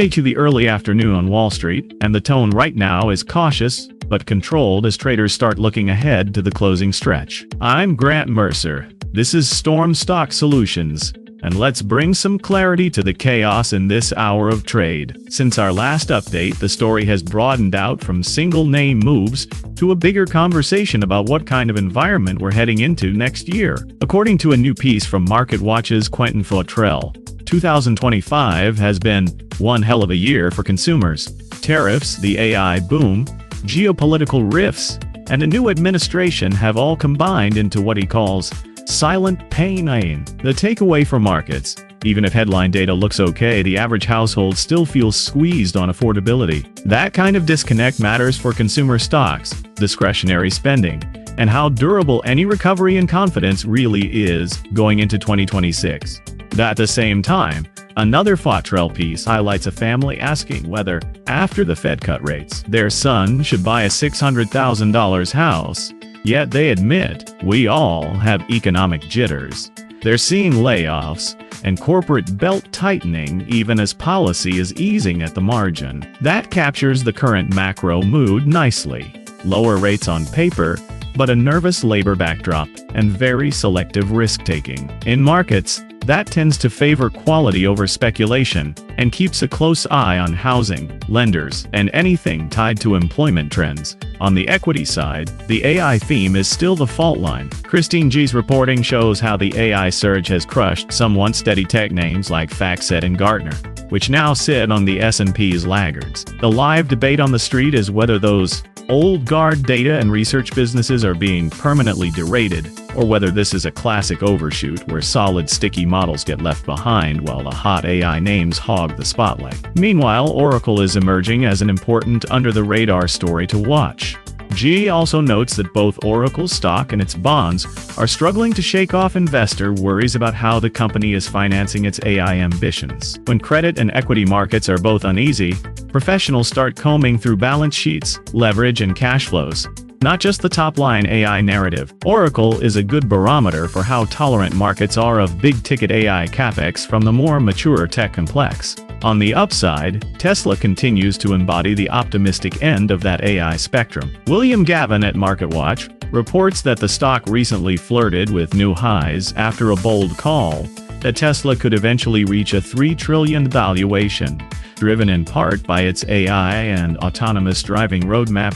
To the early afternoon on Wall Street, and the tone right now is cautious but controlled as traders start looking ahead to the closing stretch. I'm Grant Mercer. This is Storm Stock Solutions, and let's bring some clarity to the chaos in this hour of trade. Since our last update, the story has broadened out from single-name moves to a bigger conversation about what kind of environment we're heading into next year. According to a new piece from MarketWatch's Quentin Fautrell, 2025 has been one hell of a year for consumers. Tariffs, the AI boom, geopolitical rifts, and a new administration have all combined into what he calls silent pain. The takeaway for markets: even if headline data looks okay, the average household still feels squeezed on affordability. That kind of disconnect matters for consumer stocks, discretionary spending, and how durable any recovery in confidence really is going into 2026. At the same time, another Fautrell piece highlights a family asking whether, after the Fed cut rates, their son should buy a $600,000 house. Yet they admit, we all have economic jitters. They're seeing layoffs and corporate belt-tightening even as policy is easing at the margin. That captures the current macro mood nicely. Lower rates on paper, but a nervous labor backdrop and very selective risk-taking. In markets, that tends to favor quality over speculation and keeps a close eye on housing, lenders, and anything tied to employment trends. On the equity side, the AI theme is still the fault line. Christine G's reporting shows how the AI surge has crushed some once steady tech names like FactSet and Gartner, which now sit on the S&P's laggards. The live debate on the street is whether those old guard data and research businesses are being permanently derated, or whether this is a classic overshoot where solid sticky models get left behind while the hot AI names hog the spotlight. Meanwhile, Oracle is emerging as an important under-the-radar story to watch. G also notes that both Oracle stock and its bonds are struggling to shake off investor worries about how the company is financing its AI ambitions. When credit and equity markets are both uneasy, professionals start combing through balance sheets, leverage, and cash flows, not just the top-line AI narrative. Oracle is a good barometer for how tolerant markets are of big-ticket AI capex from the more mature tech complex. On the upside, Tesla continues to embody the optimistic end of that AI spectrum. William Gavin at MarketWatch reports that the stock recently flirted with new highs after a bold call that Tesla could eventually reach a $3 trillion valuation, driven in part by its AI and autonomous driving roadmap.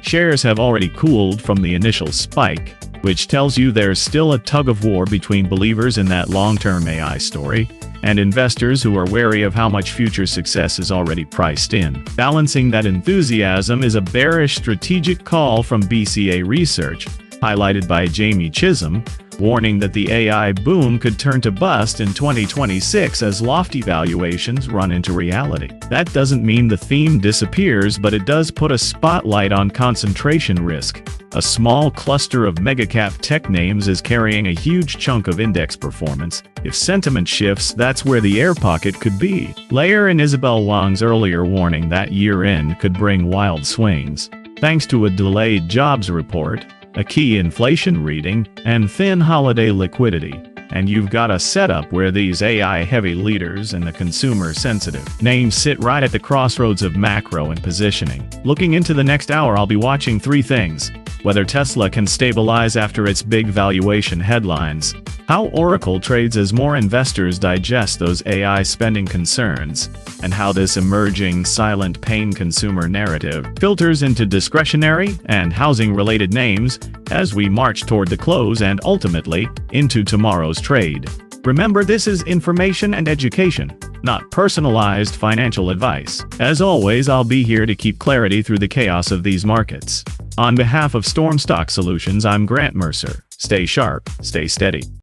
Shares have already cooled from the initial spike, which tells you there's still a tug-of-war between believers in that long-term AI story and investors who are wary of how much future success is already priced in. Balancing that enthusiasm is a bearish strategic call from BCA Research, highlighted by Jamie Chisholm, warning that the AI boom could turn to bust in 2026 as lofty valuations run into reality. That doesn't mean the theme disappears, but it does put a spotlight on concentration risk. A small cluster of megacap tech names is carrying a huge chunk of index performance. If sentiment shifts, that's where the air pocket could be. Layer in Isabel Wang's earlier warning that year-end could bring wild swings, thanks to a delayed jobs report, a key inflation reading, and thin holiday liquidity. And you've got a setup where these AI-heavy leaders and the consumer-sensitive names sit right at the crossroads of macro and positioning. Looking into the next hour, I'll be watching three things: whether Tesla can stabilize after its big valuation headlines, how Oracle trades as more investors digest those AI spending concerns, and how this emerging silent pain consumer narrative filters into discretionary and housing-related names as we march toward the close and ultimately into tomorrow's trade. Remember, this is information and education, not personalized financial advice. As always, I'll be here to keep clarity through the chaos of these markets. On behalf of Storm Stock Solutions, I'm Grant Mercer. Stay sharp, stay steady.